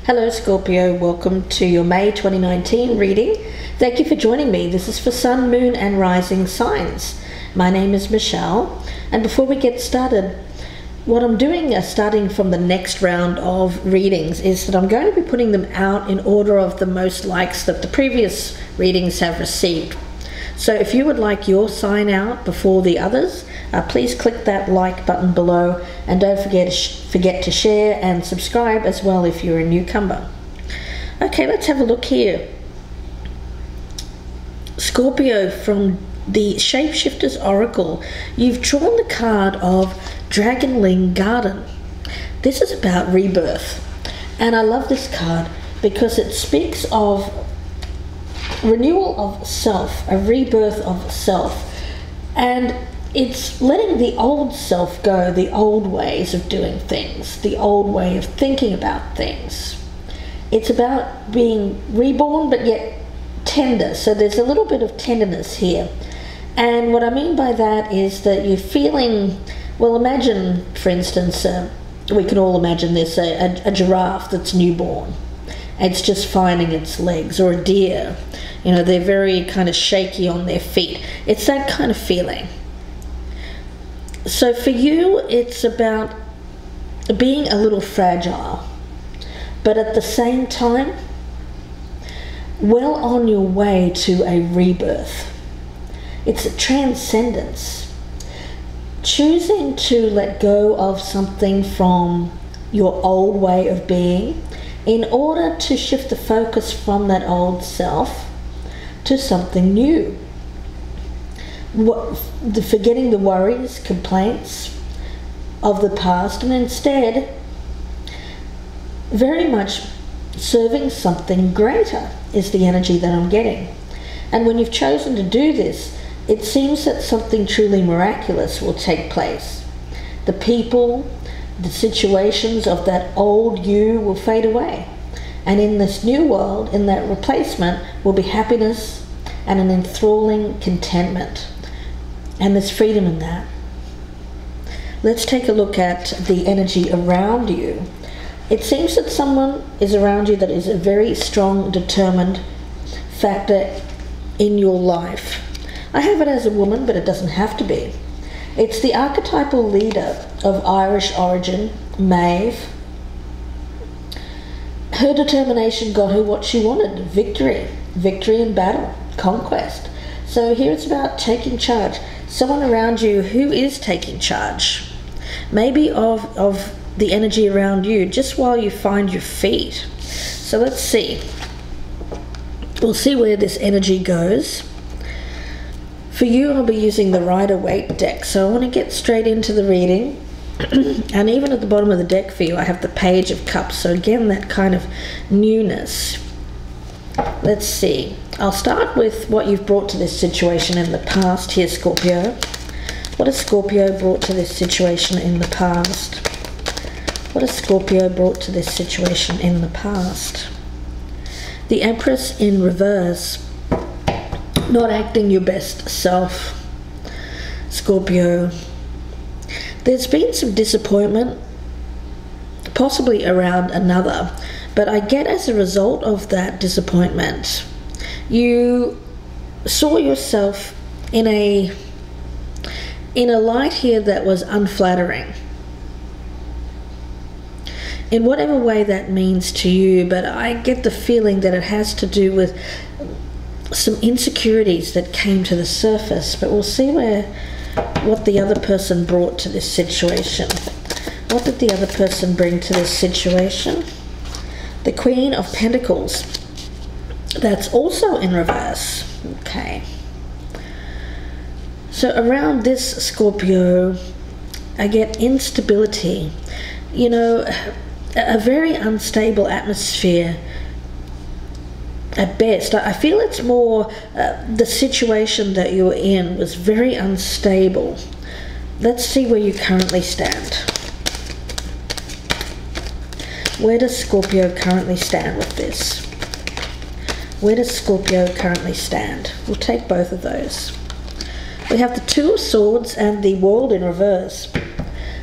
Hello Scorpio, welcome to your May 2019 reading. Thank you for joining me. This is for Sun, Moon and Rising signs. My name is Michelle, and before we get started, what I'm doing starting from the next round of readings is that I'm going to be putting them out in order of the most likes that the previous readings have received. So if you would like your sign out before the others, please click that like button below, and don't forget to share and subscribe as well if you're a newcomer. Okay, let's have a look here. Scorpio, from the Shapeshifters Oracle, you've drawn the card of Dragonling Garden. This is about rebirth, and I love this card because it speaks of renewal of self, a rebirth of self, and it's letting the old self go, the old ways of doing things, the old way of thinking about things. It's about being reborn but yet tender, so there's a little bit of tenderness here. And what I mean by that is that you're feeling, well, imagine, for instance, we can all imagine this, a giraffe that's newborn. It's just finding its legs, or a deer. You know, they're very kind of shaky on their feet. It's that kind of feeling. So for you, it's about being a little fragile, but at the same time, well on your way to a rebirth. It's a transcendence. Choosing to let go of something from your old way of being in order to shift the focus from that old self to something new. Forgetting the worries, complaints of the past, and instead very much serving something greater is the energy that I'm getting. And when you've chosen to do this, it seems that something truly miraculous will take place. The people, the situations of that old you will fade away. And in this new world, in that replacement, will be happiness and an enthralling contentment. And there's freedom in that. Let's take a look at the energy around you. It seems that someone is around you that is a very strong, determined factor in your life. I have it as a woman, but it doesn't have to be. It's the archetypal leader of Irish origin, Maeve. Her determination got her what she wanted, victory. Victory in battle, conquest. So here it's about taking charge. Someone around you who is taking charge. Maybe of the energy around you, just while you find your feet. So let's see. We'll see where this energy goes. For you, I'll be using the Rider-Waite deck. So I want to get straight into the reading. And even at the bottom of the deck for you, I have the Page of Cups. So again, that kind of newness. Let's see. I'll start with what you've brought to this situation in the past here, Scorpio. What has Scorpio brought to this situation in the past? What has Scorpio brought to this situation in the past? The Empress in reverse. Not acting your best self, Scorpio. There's been some disappointment, possibly around another, but I get as a result of that disappointment, you saw yourself in a light here that was unflattering. In whatever way that means to you, but I get the feeling that it has to do with some insecurities that came to the surface. But we'll see what the other person brought to this situation. What did the other person bring to this situation? The Queen of Pentacles. That's also in reverse. Okay. So around this, Scorpio, I get instability. You know, a very unstable atmosphere at best. I feel it's more the situation that you're in was very unstable. Let's see where you currently stand. Where does Scorpio currently stand with this? Where does Scorpio currently stand? We'll take both of those. We have the Two of Swords and the World in reverse.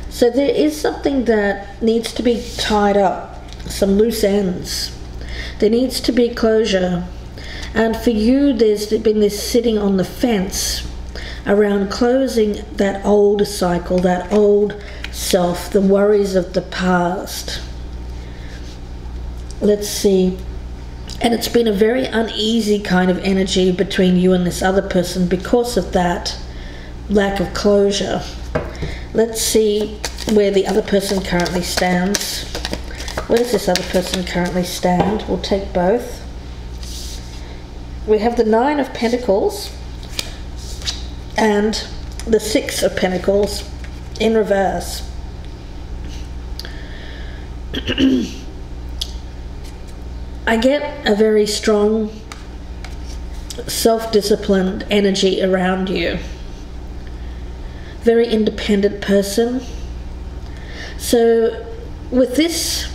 So there is something that needs to be tied up, some loose ends. There needs to be closure. And for you, there's been this sitting on the fence around closing that old cycle, that old self, the worries of the past. Let's see. And it's been a very uneasy kind of energy between you and this other person because of that lack of closure. Let's see where the other person currently stands. Where does this other person currently stand? We'll take both. We have the 9 of Pentacles and the 6 of Pentacles in reverse. I get a very strong, self-disciplined energy around you. Very independent person. So with this,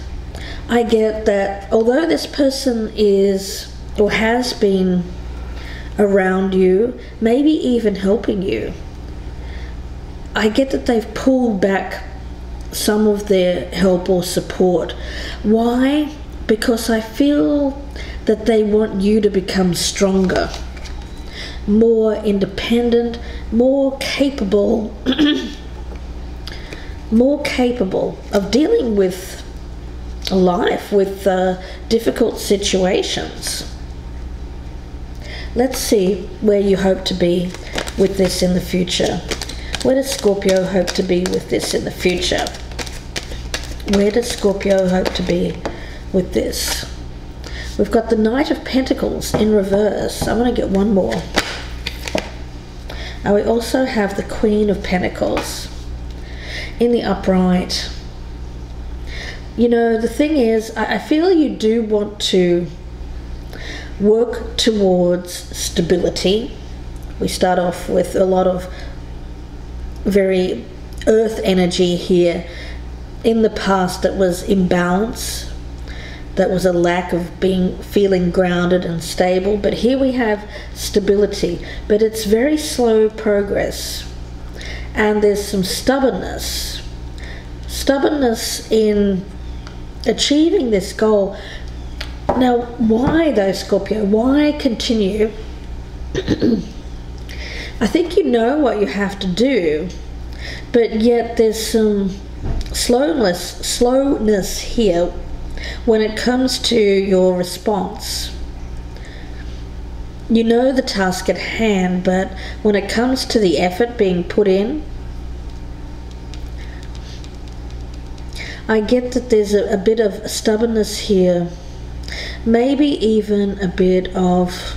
I get that although this person is or has been around you, maybe even helping you, I get that they've pulled back some of their help or support. Why? Because I feel that they want you to become stronger, more independent, more capable, more capable of dealing with life, with difficult situations. Let's see where you hope to be with this in the future. Where does Scorpio hope to be with this in the future? Where does Scorpio hope to be with this? We've got the Knight of Pentacles in reverse. I want to get one more. And we also have the Queen of Pentacles in the upright. You know, the thing is, I feel you do want to work towards stability. We start off with a lot of very earth energy here. In the past, that was imbalance. That was a lack of feeling grounded and stable. But here we have stability. But it's very slow progress. And there's some stubbornness. Stubbornness in achieving this goal. Now, why though, Scorpio? Why continue? I think you know what you have to do, but yet there's some slowness here when it comes to your response. You know the task at hand, but when it comes to the effort being put in, I get that there's a bit of stubbornness here. Maybe even a bit of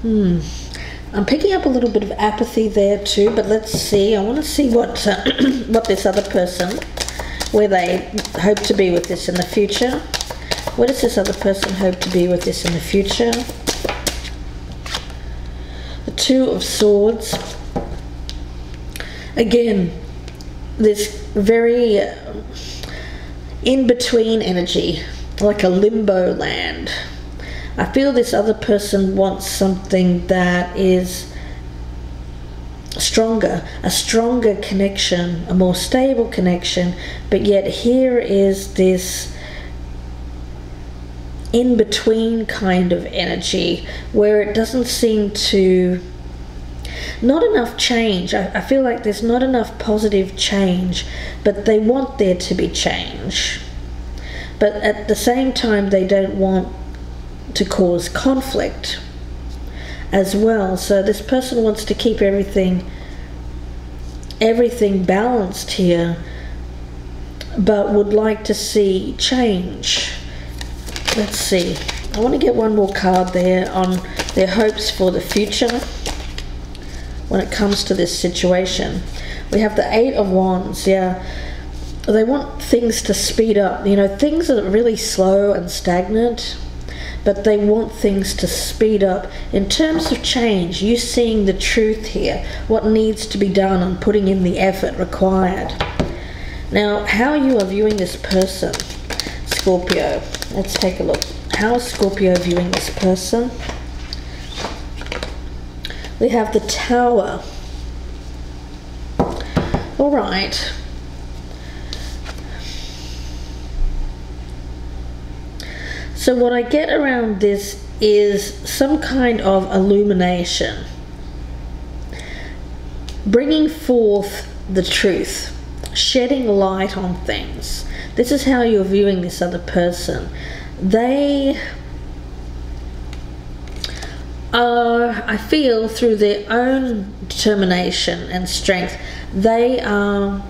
I'm picking up a little bit of apathy there too, but let's see. I want to see what this other person, where they hope to be with this in the future. Where does this other person hope to be with this in the future? The 2 of Swords. Again, this very in-between energy, like a limbo land. I feel this other person wants something that is stronger, a stronger connection, a more stable connection, but yet here is this in-between kind of energy where it doesn't seem to, not enough change. I feel like there's not enough positive change, but they want there to be change. But at the same time, they don't want to cause conflict as well. So this person wants to keep everything balanced here, but would like to see change. Let's see. I want to get one more card there on their hopes for the future when it comes to this situation. We have the 8 of Wands. Yeah, they want things to speed up. You know, things are really slow and stagnant, but they want things to speed up in terms of change. You seeing the truth here, what needs to be done and putting in the effort required. Now, how you are viewing this person, Scorpio. Let's take a look. How is Scorpio viewing this person? We have the Tower. All right. So what I get around this is some kind of illumination, bringing forth the truth, shedding light on things. This is how you're viewing this other person. They are, I feel, through their own determination and strength, they are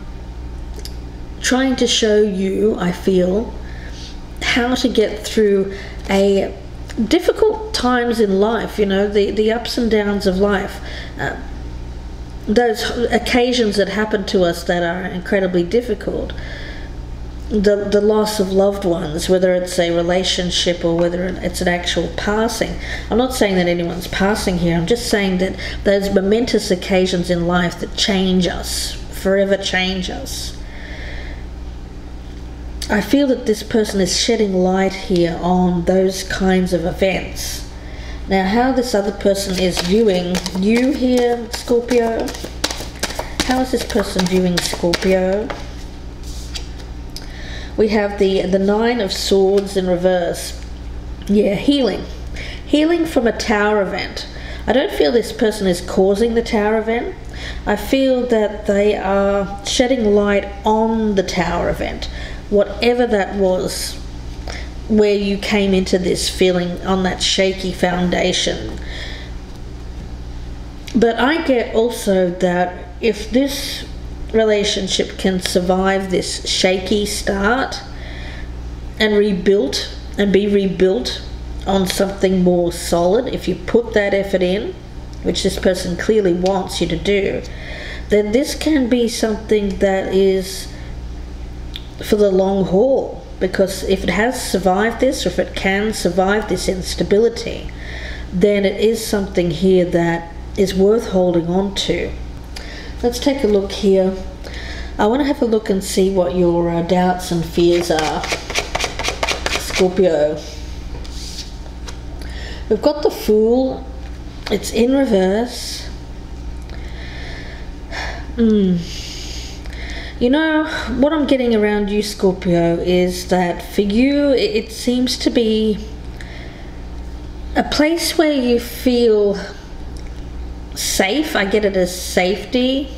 trying to show you, I feel, how to get through a difficult times in life, you know, the ups and downs of life, those occasions that happen to us that are incredibly difficult, the loss of loved ones, whether it's a relationship or whether it's an actual passing. I'm not saying that anyone's passing here, I'm just saying that those momentous occasions in life that change us, forever change us. I feel that this person is shedding light here on those kinds of events. Now, how this other person is viewing you here, Scorpio. How is this person viewing Scorpio? We have the Nine of Swords in reverse. Yeah, healing. Healing from a tower event. I don't feel this person is causing the tower event. I feel that they are shedding light on the tower event. Whatever that was, where you came into this feeling on that shaky foundation. But I get also that if this relationship can survive this shaky start and rebuilt and be rebuilt on something more solid, if you put that effort in, which this person clearly wants you to do, then this can be something that is for the long haul. Because if it has survived this, or if it can survive this instability, then it is something here that is worth holding on to. Let's take a look here. I want to have a look and see what your doubts and fears are, Scorpio. We've got the Fool. It's in reverse. You know, what I'm getting around you, Scorpio, is that for you, it seems to be a place where you feel safe. I get it as safety.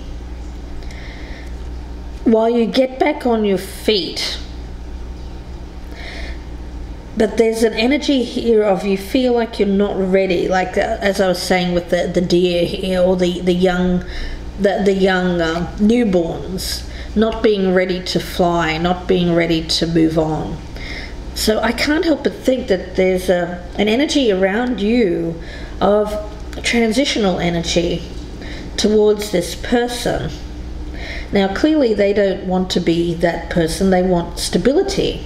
While you get back on your feet. But there's an energy here of you feel like you're not ready. Like, as I was saying with the deer here, or the young newborns. Not being ready to fly, not being ready to move on. So I can't help but think that there's an energy around you of transitional energy towards this person. Now clearly they don't want to be that person, they want stability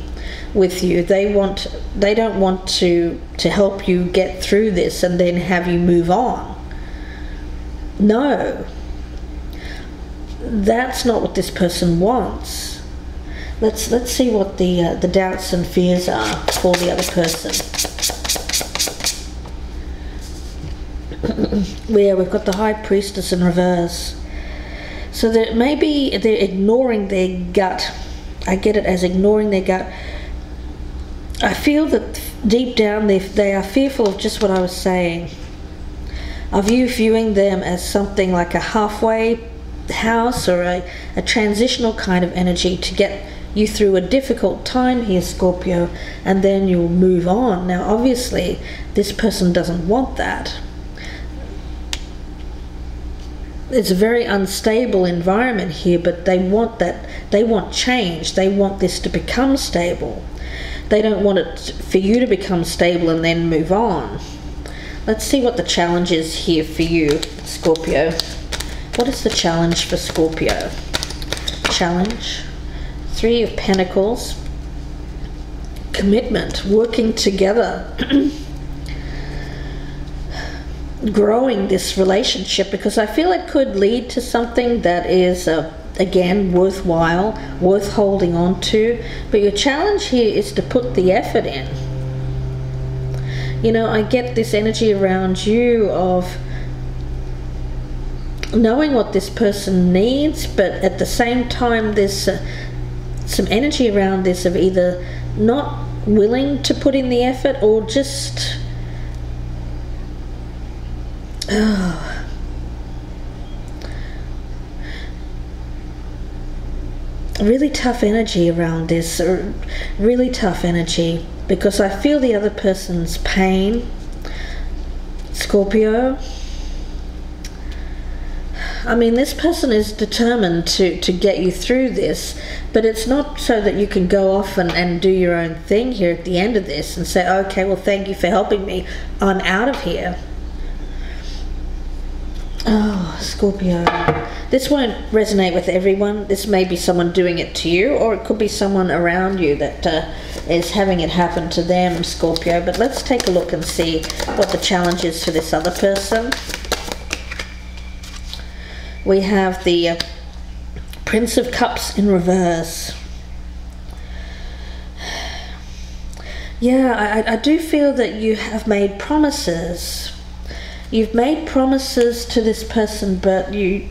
with you. They don't want to help you get through this and then have you move on. No. That's not what this person wants. Let's see what the doubts and fears are for the other person. Yeah, we've got the High Priestess in reverse. So that maybe they're ignoring their gut. I get it as ignoring their gut. I feel that deep down they are fearful of just what I was saying. Of you viewing them as something like a halfway house or a transitional kind of energy to get you through a difficult time here, Scorpio, and then you'll move on. Now obviously this person doesn't want that. It's a very unstable environment here, but they want that. They want change. They want this to become stable. They don't want it for you to become stable and then move on. Let's see what the challenge is here for you, Scorpio. What is the challenge for Scorpio? Challenge. Three of Pentacles. Commitment. Working together. Growing this relationship, because I feel it could lead to something that is again worthwhile, worth holding on to. But your challenge here is to put the effort in. You know, I get this energy around you of knowing what this person needs, but at the same time there's some energy around this of either not willing to put in the effort, or just really tough energy around this, really tough energy, because I feel the other person's pain, Scorpio. I mean, this person is determined to get you through this, but it's not so that you can go off and do your own thing here at the end of this and say, okay, well, thank you for helping me, I'm out of here. Oh, Scorpio. This won't resonate with everyone. This may be someone doing it to you, or it could be someone around you that is having it happen to them, Scorpio. But let's take a look and see what the challenge is for this other person. We have the Prince of Cups in reverse. Yeah, I do feel that you have made promises. You've made promises to this person, but you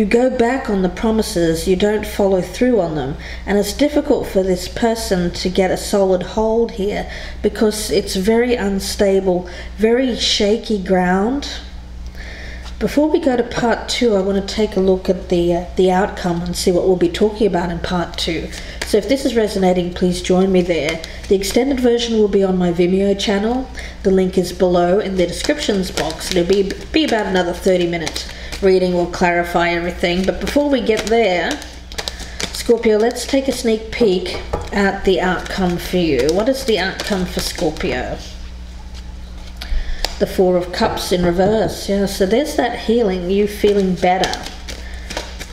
go back on the promises. You don't follow through on them, and it's difficult for this person to get a solid hold here because it's very unstable, very shaky ground. Before we go to part 2, I want to take a look at the outcome and see what we'll be talking about in part 2. So if this is resonating, please join me there. The extended version will be on my Vimeo channel. The link is below in the descriptions box. It'll be about another 30-minute reading. Will clarify everything. But before we get there, Scorpio, let's take a sneak peek at the outcome for you. What is the outcome for Scorpio? The Four of Cups in reverse. Yeah, so there's that healing, you feeling better.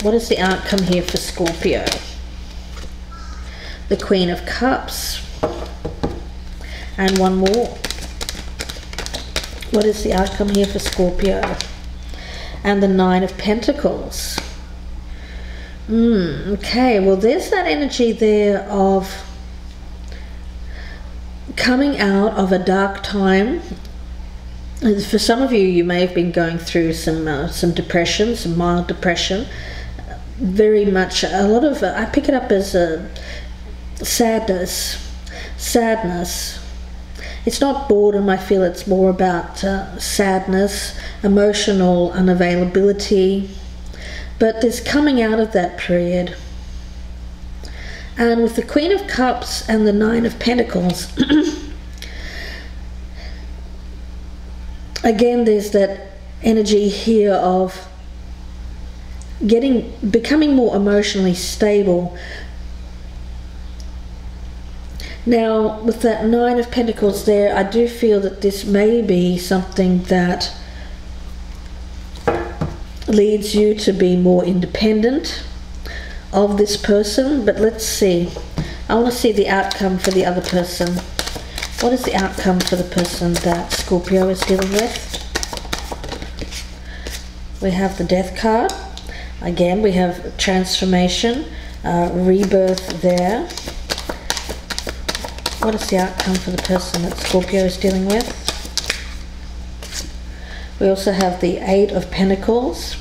What is the outcome here for Scorpio? The Queen of Cups. And one more. What is the outcome here for Scorpio? And the Nine of Pentacles. Okay, well, there's that energy there of coming out of a dark time. For some of you, you may have been going through some depression, some mild depression. Very much, a lot of, I pick it up as a sadness. It's not boredom, I feel it's more about sadness, emotional unavailability. But there's coming out of that period. And with the Queen of Cups and the Nine of Pentacles, again, there's that energy here of becoming more emotionally stable. Now, with that Nine of Pentacles there, I do feel that this may be something that leads you to be more independent of this person. But let's see. I want to see the outcome for the other person. What is the outcome for the person that Scorpio is dealing with? We have the Death card. Again, we have transformation, rebirth there. What is the outcome for the person that Scorpio is dealing with? We also have the Eight of Pentacles.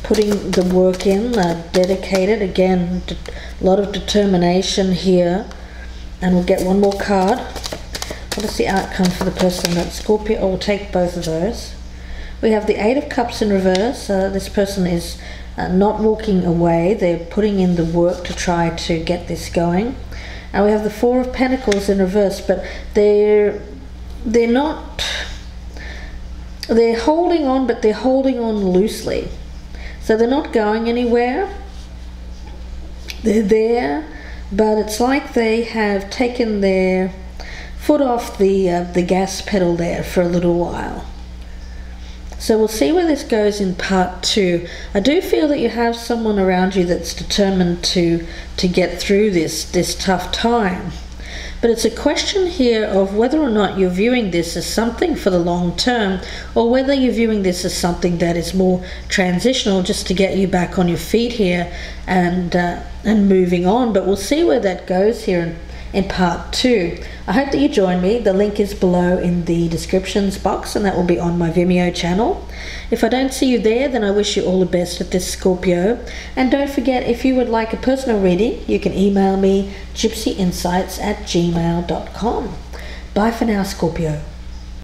Putting the work in, dedicated. Again, a lot of determination here. And we'll get one more card. What is the outcome for the person that Scorpio? Oh, we'll take both of those. We have the Eight of Cups in reverse. This person is not walking away. They're putting in the work to try to get this going. And we have the Four of Pentacles in reverse, but they're not. They're holding on, but they're holding on loosely. So they're not going anywhere. They're there. But it's like they have taken their foot off the gas pedal there for a little while. So we'll see where this goes in part 2. I do feel that you have someone around you that's determined to get through this tough time. But it's a question here of whether or not you're viewing this as something for the long term, or whether you're viewing this as something that is more transitional, just to get you back on your feet here and moving on. But we'll see where that goes here in part 2. I hope that you join me. The link is below in the descriptions box, and that will be on my Vimeo channel. If I don't see you there, then I wish you all the best with this Scorpio. And don't forget, if you would like a personal reading, you can email me gypsyinsights@gmail.com. Bye for now, Scorpio.